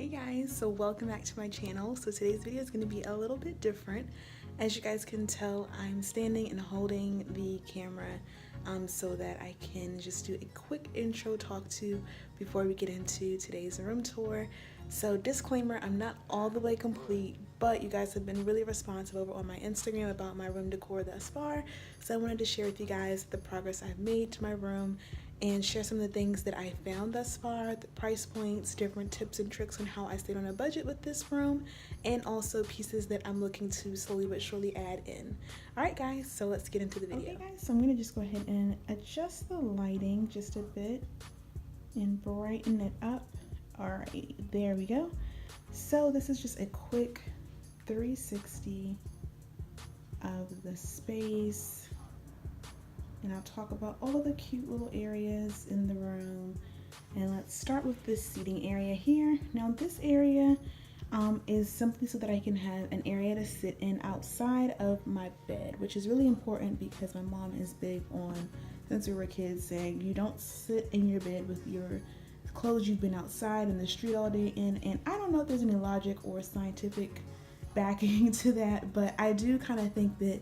Hey guys, so welcome back to my channel. So today's video is going to be a little bit different. As you guys can tell, I'm standing and holding the camera so that I can just do a quick intro talk to before we get into today's room tour. So disclaimer, I'm not all the way complete, but you guys have been really responsive over on my Instagram about my room decor thus far. So I wanted to share with you guys the progress I've made to my room and share some of the things that I found thus far, the price points, different tips and tricks on how I stayed on a budget with this room, and also pieces that I'm looking to slowly but surely add in. Alright guys, so let's get into the video. Okay guys, so I'm going to just go ahead and adjust the lighting just a bit and brighten it up. Alright, there we go. So this is just a quick 360 of the space. And I'll talk about all of the cute little areas in the room. And let's start with this seating area here. Now this area is simply so that I can have an area to sit in outside of my bed, which is really important because my mom is big on, since we were kids, saying you don't sit in your bed with your clothes you've been outside in the street all day in. And I don't know if there's any logic or scientific backing to that, but I do kind of think that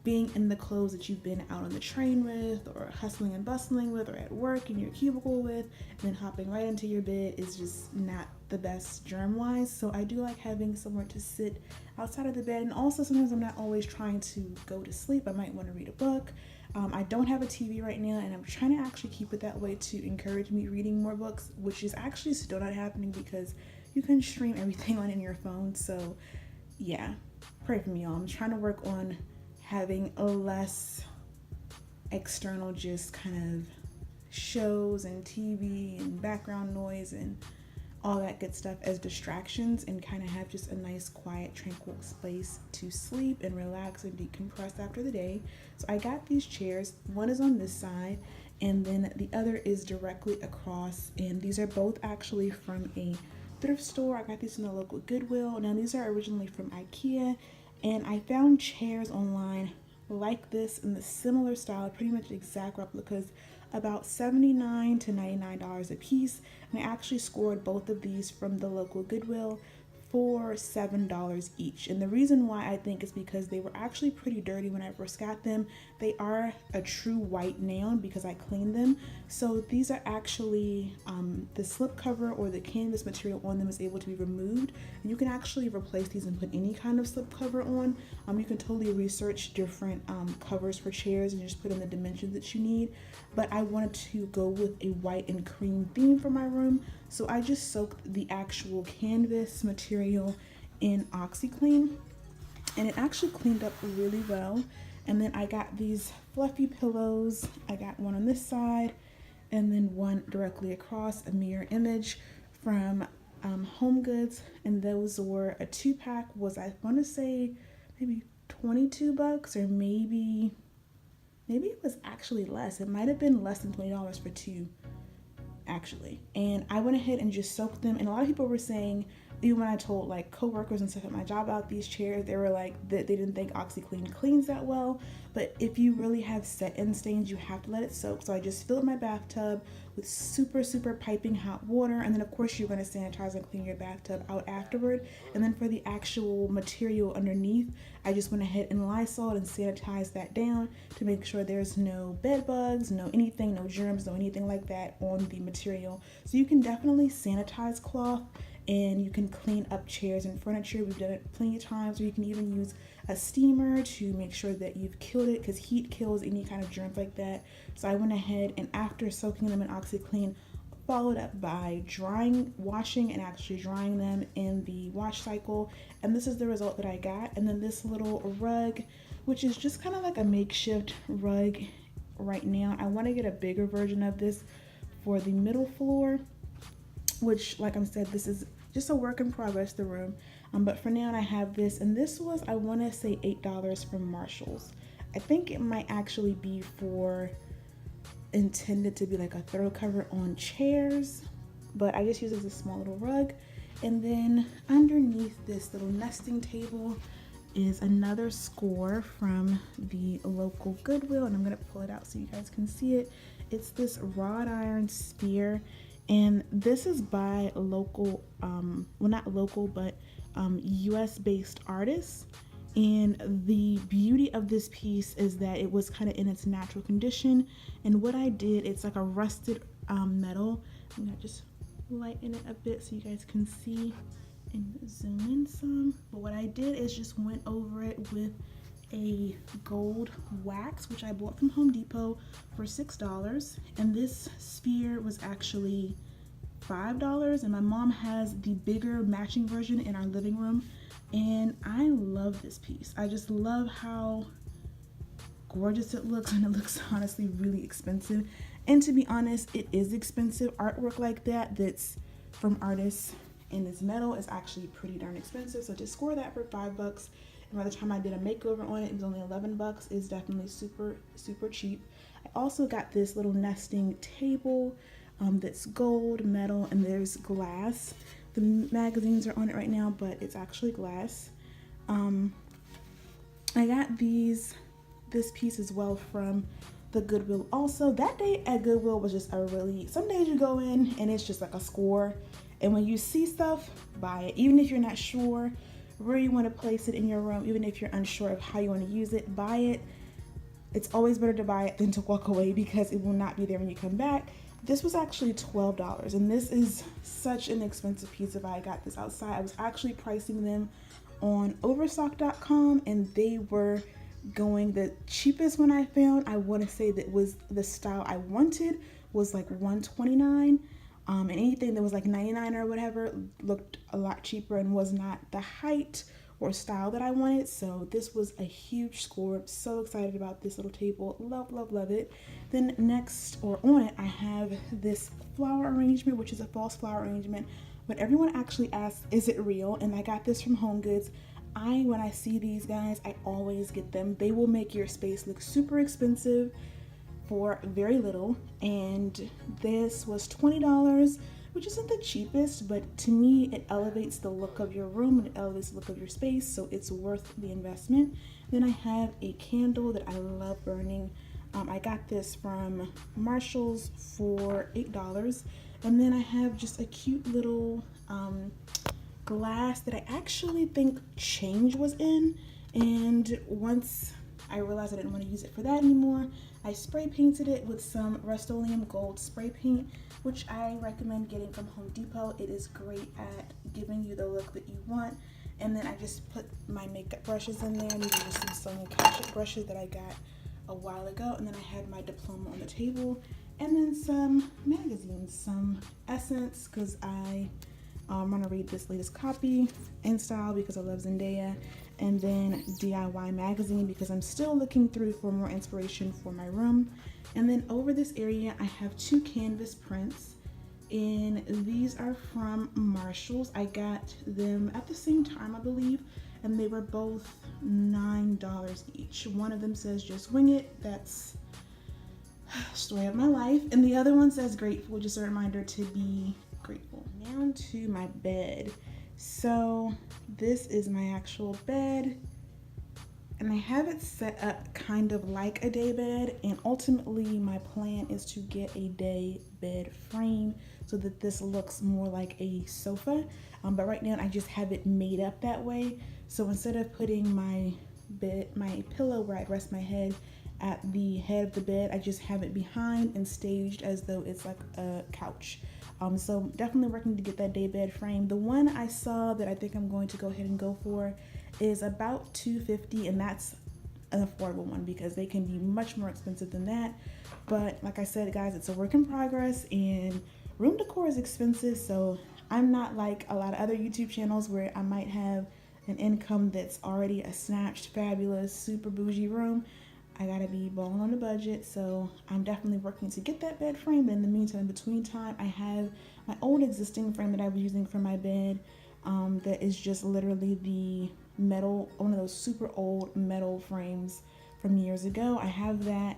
being in the clothes that you've been out on the train with, or hustling and bustling with, or at work in your cubicle with, and then hopping right into your bed is just not the best germ-wise. So I do like having somewhere to sit outside of the bed. And also sometimes I'm not always trying to go to sleep. I might want to read a book. I don't have a TV right now, and I'm trying to actually keep it that way to encourage me reading more books, which is actually still not happening because you can stream everything on in your phone. So yeah, pray for me, y'all. I'm trying to work on having a less external just kind of shows and TV and background noise and all that good stuff as distractions, and kind of have just a nice quiet tranquil space to sleep and relax and decompress after the day. So I got these chairs. One is on this side and then the other is directly across, and these are both actually from a thrift store. I got these in the local Goodwill. Now these are originally from IKEA, and I found chairs online like this in the similar style, pretty much exact replicas, about $79 to $99 a piece. And I actually scored both of these from the local Goodwill for $7 each. And the reason why I think is because they were actually pretty dirty when I first got them. They are a true white now because I cleaned them. So these are actually the slip cover or the canvas material on them is able to be removed. And you can actually replace these and put any kind of slip cover on. You can totally research different covers for chairs and just put in the dimensions that you need. But I wanted to go with a white and cream theme for my room. So I just soaked the actual canvas material in OxyClean, and it actually cleaned up really well. And then I got these fluffy pillows. I got one on this side and then one directly across, a mirror image from Home Goods. And those were a 2-pack, was I want to say maybe 22 bucks, or maybe it was actually less. It might have been less than $20 for 2 actually. And I went ahead and just soaked them. And a lot of people were saying, even when I told like co-workers and stuff at my job about these chairs, they were like that they didn't think OxyClean cleans that well. But if you really have set-in stains, you have to let it soak. So I just filled my bathtub with super piping hot water, and then of course you're going to sanitize and clean your bathtub out afterward. And then for the actual material underneath, I just went ahead and Lysol and sanitized that down to make sure there's no bed bugs, no anything, no germs, no anything like that on the material. So you can definitely sanitize cloth, and you can clean up chairs and furniture. We've done it plenty of times. Or you can even use a steamer to make sure that you've killed it, because heat kills any kind of germs like that. So I went ahead and after soaking them in OxyClean, followed up by washing and actually drying them in the wash cycle. And this is the result that I got. And then this little rug, which is just kind of like a makeshift rug right now. I want to get a bigger version of this for the middle floor, which, like I said, this is just a work in progress, the room. But for now I have this, and this was, I want to say $8 from Marshall's. I think it might actually be intended to be like a throw cover on chairs, but I just use it as a small little rug. And then underneath this little nesting table is another score from the local Goodwill, and I'm gonna pull it out so you guys can see it. It's this wrought iron spear, And this is by local, well, not local, but US based artists. And the beauty of this piece is that it was kind of in its natural condition. And what I did, it's like a rusted metal. I'm gonna just lighten it a bit so you guys can see and zoom in some. But what I did is just went over it with a gold wax, which I bought from Home Depot for $6. And this sphere was actually $5. And my mom has the bigger matching version in our living room. And I love this piece. I just love how gorgeous it looks, and it looks honestly really expensive. And to be honest, it is expensive. Artwork like that that's from artists in this metal is actually pretty darn expensive. So to score that for $5, and by the time I did a makeover on it, it was only $11. Is definitely super, super cheap. I also got this little nesting table that's gold, metal, and there's glass. The magazines are on it right now, but it's actually glass. I got this piece as well from the Goodwill also. That day at Goodwill was just some days you go in and it's just like a score. And when you see stuff, buy it. Even if you're not sure where you want to place it in your room, even if you're unsure of how you want to use it, buy it. It's always better to buy it than to walk away because it will not be there when you come back. This was actually $12, and this is such an expensive piece if I got this outside. I was actually pricing them on overstock.com, and they were going the cheapest one I found. I want to say that was the style I wanted was like $129, and anything that was like $99 or whatever looked a lot cheaper and was not the height or style that I wanted. So this was a huge score. I'm so excited about this little table. Love, love, love it. Then next, or on it, I have this flower arrangement, which is a false flower arrangement. But everyone actually asks, is it real? And I got this from Home Goods. When I see these guys, I always get them. They will make your space look super expensive for very little. And this was $20, which isn't the cheapest, but to me, it elevates the look of your room and it elevates the look of your space, so it's worth the investment. Then I have a candle that I love burning. I got this from Marshall's for $8. And then I have just a cute little glass that I actually think change was in. And once I realized I didn't want to use it for that anymore, I spray painted it with some Rust-Oleum gold spray paint, which I recommend getting from Home Depot. It is great at giving you the look that you want. And then I just put my makeup brushes in there. These are just some Sonia Kashuk brushes that I got a while ago. And then I had my diploma on the table. And then some magazines, some Essence, because I want to read this latest copy, In Style, because I love Zendaya. And then DIY magazine, because I'm still looking through for more inspiration for my room. And then over this area, I have two canvas prints, and these are from Marshall's. I got them at the same time, I believe, and they were both $9 each. One of them says just wing it, that's story of my life, and the other one says grateful, just a reminder to be grateful. Now to my bed. So this is my actual bed, and I have it set up kind of like a day bed, and ultimately my plan is to get a day bed frame so that this looks more like a sofa, but right now I just have it made up that way. So instead of putting my pillow where I rest my head at the head of the bed, I just have it behind and staged as though it's like a couch. So definitely working to get that day bed frame. The one I saw that I think I'm going to go ahead and go for is about $250, and that's an affordable one because they can be much more expensive than that. But like I said, guys, it's a work in progress, and room decor is expensive. So I'm not like a lot of other YouTube channels where I might have an income that's already a snatched, fabulous, super bougie room. I gotta be balling on the budget, so I'm definitely working to get that bed frame. But in the meantime, in between time, I have my old existing frame that I was using for my bed. That is just literally the metal, one of those super old metal frames from years ago. I have that.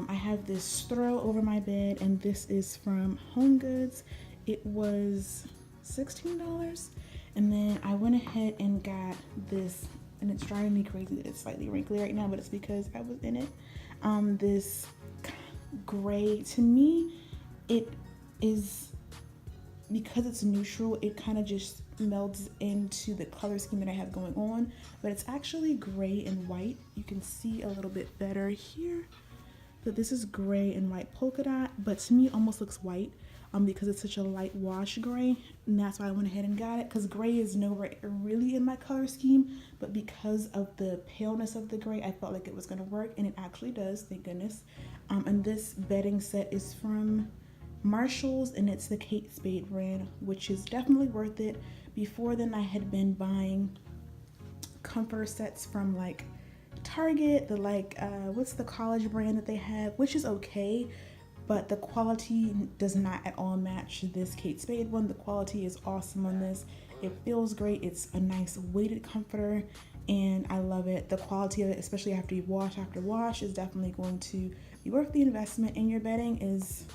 I have this throw over my bed, and this is from Home Goods. It was $16, and then I went ahead and got this. And it's driving me crazy that it's slightly wrinkly right now, but it's because I was in it. This gray, to me, it is because it's neutral, it kind of just melds into the color scheme that I have going on, but it's actually gray and white. You can see a little bit better here that this is gray and white polka dot, but to me it almost looks white because it's such a light wash gray, and that's why I went ahead and got it, because gray is nowhere really in my color scheme, but because of the paleness of the gray, I felt like it was going to work, and it actually does, thank goodness. And this bedding set is from Marshalls, and it's the Kate Spade brand, which is definitely worth it. Before then, I had been buying comfort sets from like Target, the what's the college brand that they have, which is okay, but the quality does not at all match this Kate Spade one. The quality is awesome on this. It feels great. It's a nice weighted comforter, and I love it. The quality of it, especially after you wash, is definitely going to be worth the investment, and your bedding is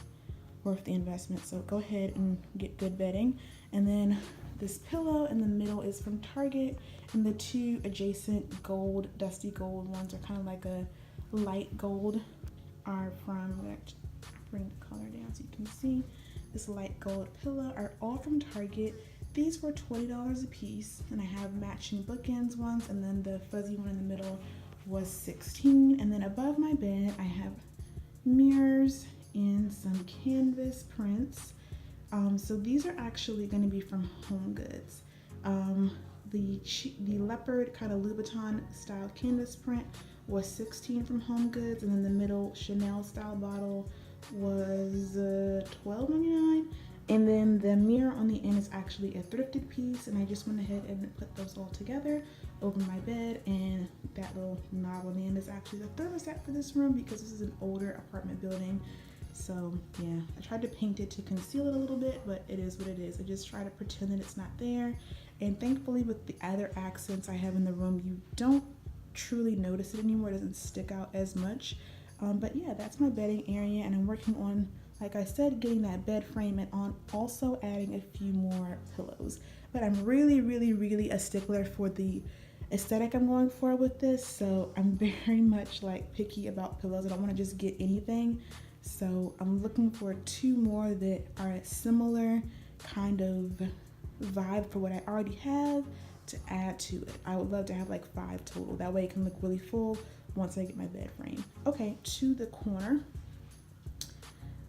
worth the investment. So go ahead and get good bedding. And then this pillow in the middle is from Target, and the two adjacent gold, dusty gold ones are kind of like a light gold, are from, let's bring the color down so you can see, this light gold pillow are all from Target. These were $20 a piece, and I have matching bookends ones, and then the fuzzy one in the middle was $16. And then above my bed I have mirrors and some canvas prints. So these are actually going to be from Home Goods. The leopard kind of Louboutin style canvas print was $16 from Home Goods, and then the middle Chanel style bottle was $12.99. And then the mirror on the end is actually a thrifted piece, and I just went ahead and put those all together over my bed. And that little knob on the end is actually the thermostat for this room, because this is an older apartment building. So yeah, I tried to paint it to conceal it a little bit, but it is what it is. I just try to pretend that it's not there. And thankfully, with the other accents I have in the room, you don't truly notice it anymore. It doesn't stick out as much. But yeah, that's my bedding area, and I'm working on, like I said, getting that bed frame, and on also adding a few more pillows. But I'm really a stickler for the aesthetic I'm going for with this, so I'm very much like picky about pillows. I don't want to just get anything. So I'm looking for two more that are a similar kind of vibe for what I already have to add to it. I would love to have like 5 total. That way it can look really full once I get my bed frame. Okay, to the corner,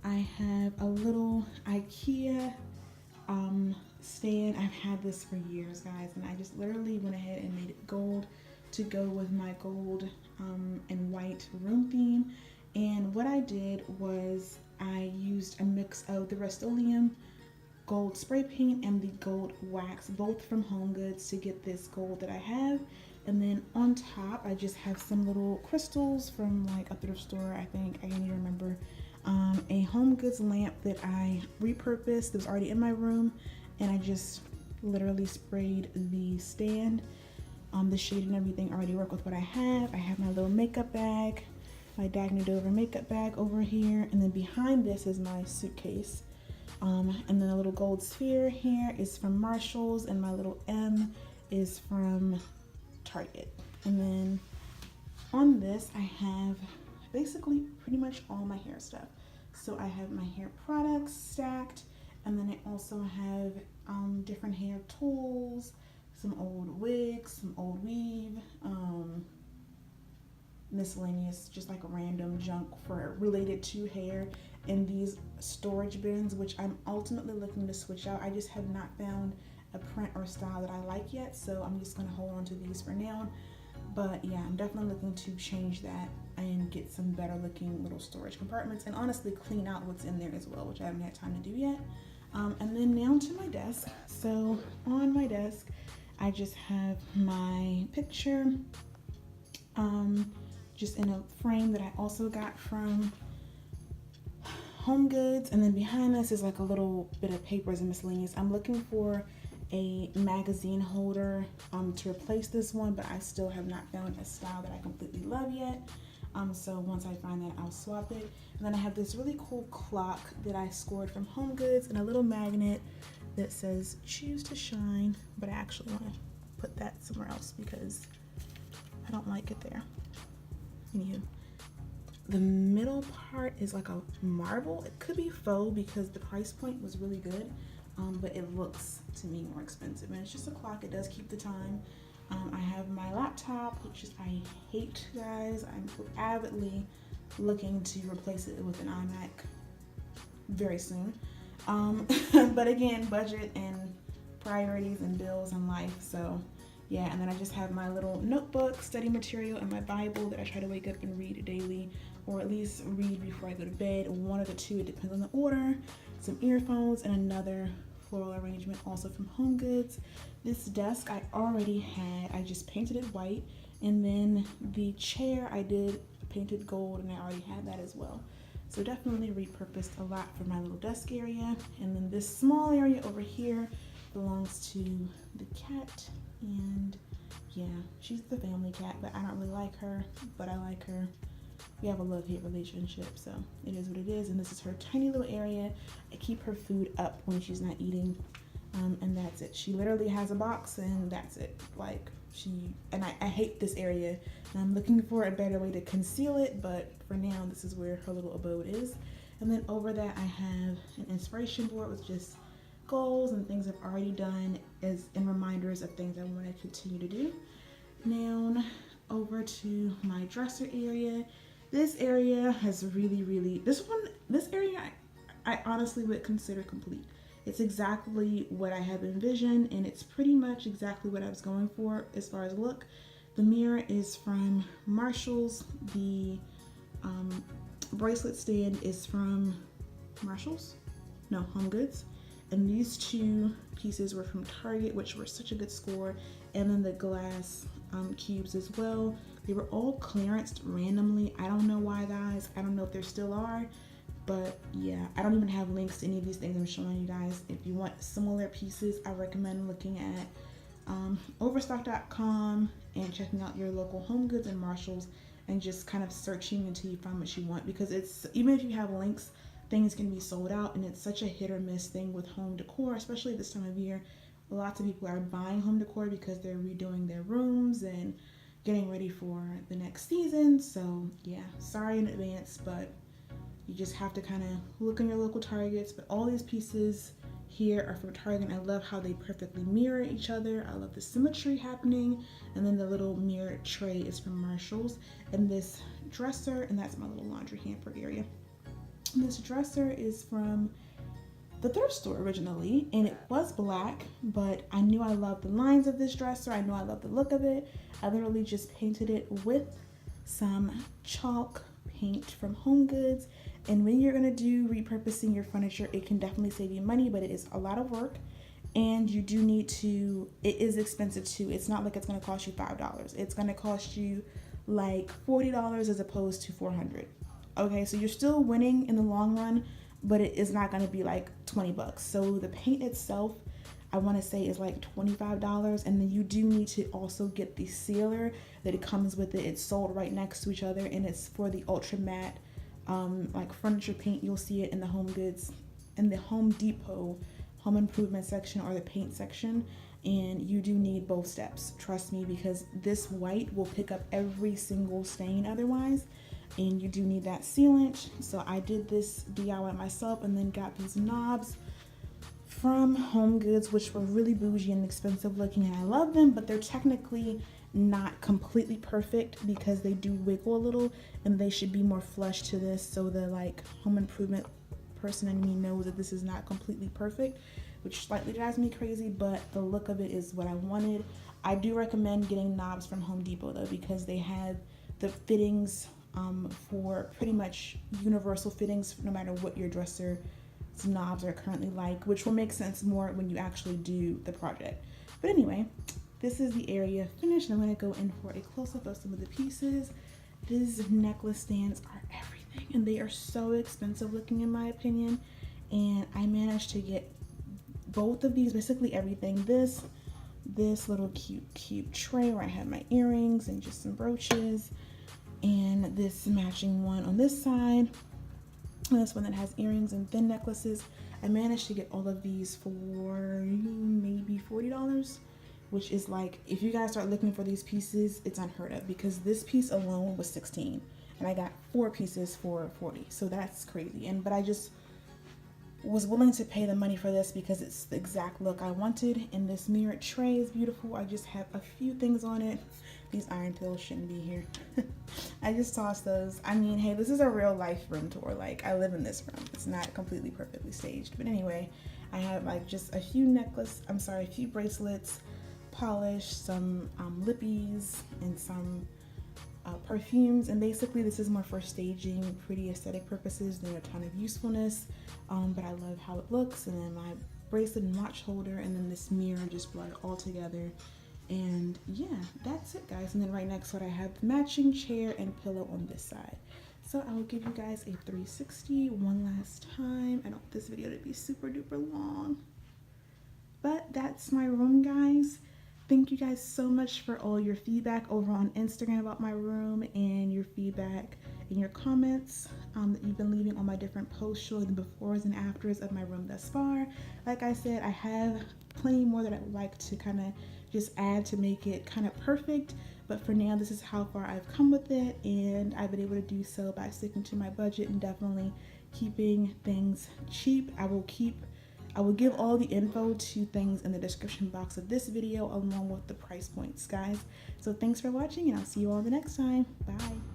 I have a little IKEA stand. I've had this for years, guys, and I just literally went ahead and made it gold to go with my gold and white room theme. And what I did was I used a mix of the Rust-Oleum gold spray paint and the gold wax, both from Home Goods, to get this gold that I have. And then on top, I just have some little crystals from like a thrift store, I think, I can't even remember. A Home Goods lamp that I repurposed that was already in my room, and I just literally sprayed the stand. The shade and everything already work with what I have. I have my little makeup bag, my Dagny Dover makeup bag over here, and then behind this is my suitcase. And then a little gold sphere here is from Marshalls, and my little M is from Target. And then on this I have basically pretty much all my hair stuff. So I have my hair products stacked, and then I also have different hair tools, some old wigs, some old weave, miscellaneous, just like random junk for related to hair, in these storage bins, which I'm ultimately looking to switch out. I just have not found a print or style that I like yet, so I'm just gonna hold on to these for now. But yeah, I'm definitely looking to change that and get some better looking little storage compartments, and honestly clean out what's in there as well, which I haven't had time to do yet. And then now to my desk. So on my desk, I just have my picture just in a frame that I also got from Home Goods, and then behind this is like a little bit of papers and miscellaneous. I'm looking for a magazine holder to replace this one, but I still have not found a style that I completely love yet. So once I find that, I'll swap it. And then I have this really cool clock that I scored from Home Goods, and a little magnet that says choose to shine, but I actually want to put that somewhere else because I don't like it there. Anywho, the middle part is like a marble. It could be faux because the price point was really good. but it looks to me more expensive. And it's just a clock. It does keep the time. I have my laptop, which is, I hate, guys. I'm avidly looking to replace it with an iMac very soon. But again, budget and priorities and bills and life. So yeah, and then I just have my little notebook, study material, and my Bible that I try to wake up and read daily, or at least read before I go to bed. One of the two, it depends on the order. Some earphones and another floral arrangement also from Home Goods. This desk I already had. I just painted it white, and then the chair I did painted gold, and I already had that as well. So definitely repurposed a lot for my little desk area. And then this small area over here belongs to the cat, and yeah, she's the family cat, but I don't really like her, but I like her. We have a love-hate relationship, so it is what it is. And this is her tiny little area. I keep her food up when she's not eating, and that's it. She literally has a box, and that's it. Like, I hate this area, and I'm looking for a better way to conceal it, but for now, this is where her little abode is. And then over that, I have an inspiration board with just goals and things I've already done and reminders of things I want to continue to do. Now, over to my dresser area. This area has really, this area I honestly would consider complete. It's exactly what I have envisioned, and it's pretty much exactly what I was going for as far as look. The mirror is from Marshall's. The bracelet stand is from Marshall's? No, Home Goods. And these two pieces were from Target, which were such a good score. And then the glass cubes as well. They were all clearanced randomly. I don't know why, guys. I don't know if there still are. But yeah, I don't even have links to any of these things I'm showing you guys. If you want similar pieces, I recommend looking at overstock.com and checking out your local Home Goods and Marshalls, and just kind of searching until you find what you want, because it's, even if you have links, things can be sold out, and it's such a hit or miss thing with home decor, especially this time of year. Lots of people are buying home decor because they're redoing their rooms and getting ready for the next season. So yeah, sorry in advance, but you just have to kind of look in your local Targets. But all these pieces here are from Target. I love how they perfectly mirror each other. I love the symmetry happening. And then the little mirror tray is from Marshall's. And this dresser, and that's my little laundry hamper area. And this dresser is from the thrift store originally, and it was black, but I knew I loved the lines of this dresser. I know I love the look of it. I literally just painted it with some chalk paint from Home Goods. And when you're gonna do repurposing your furniture, it can definitely save you money, but it is a lot of work, and you do need to, it is expensive too. It's not like it's gonna cost you $5. It's gonna cost you like $40 as opposed to $400. Okay, so you're still winning in the long run, but it is not going to be like 20 bucks. So the paint itself, I want to say, is like $25, and then you do need to also get the sealer that it comes with it. It's sold right next to each other, and it's for the ultra matte like furniture paint. You'll see it in the Home Goods, in the Home Depot home improvement section or the paint section, and you do need both steps, trust me, because this white will pick up every single stain otherwise. And you do need that sealant. So I did this DIY myself, and then got these knobs from Home Goods, which were really bougie and expensive looking, and I love them, but they're technically not completely perfect because they do wiggle a little, and they should be more flush to this, so the like home improvement person in me knows that this is not completely perfect, which slightly drives me crazy, but the look of it is what I wanted. I do recommend getting knobs from Home Depot though, because they have the fittings for pretty much universal fittings, no matter what your dresser's knobs are currently like, which will make sense more when you actually do the project. But anyway, this is the area finished. I'm going to go in for a close-up of some of the pieces. These necklace stands are everything, and they are so expensive looking in my opinion, and I managed to get both of these, basically everything. This little cute tray where I have my earrings and just some brooches, and this matching one on this side, and this one that has earrings and thin necklaces. I managed to get all of these for maybe $40, which is like, if you guys start looking for these pieces, it's unheard of, because this piece alone was $16 and I got 4 pieces for $40, so that's crazy. But I just was willing to pay the money for this because it's the exact look I wanted. And this mirrored tray is beautiful. I just have a few things on it. These iron pills shouldn't be here. I just tossed those. I mean, hey, this is a real life room tour. Like, I live in this room. It's not completely perfectly staged. But anyway, I have like just a few a few bracelets, polish, some lippies, and some perfumes. And basically this is more for staging, pretty aesthetic purposes than a ton of usefulness. But I love how it looks. And then my bracelet and watch holder, and then this mirror just brought it all together. And yeah, that's it, guys. And then right next to it I have the matching chair and pillow on this side. So I will give you guys a 360 one last time. I don't want this video to be super duper long, but that's my room, guys. Thank you guys so much for all your feedback over on Instagram about my room, and your feedback and your comments that you've been leaving on my different posts showing the befores and afters of my room thus far. Like I said, I have plenty more that I would like to kind of just add to make it kind of perfect, but for now this is how far I've come with it, and I've been able to do so by sticking to my budget and definitely keeping things cheap. I will give all the info to things in the description box of this video along with the price points, guys. So thanks for watching, and I'll see you all the next time. Bye.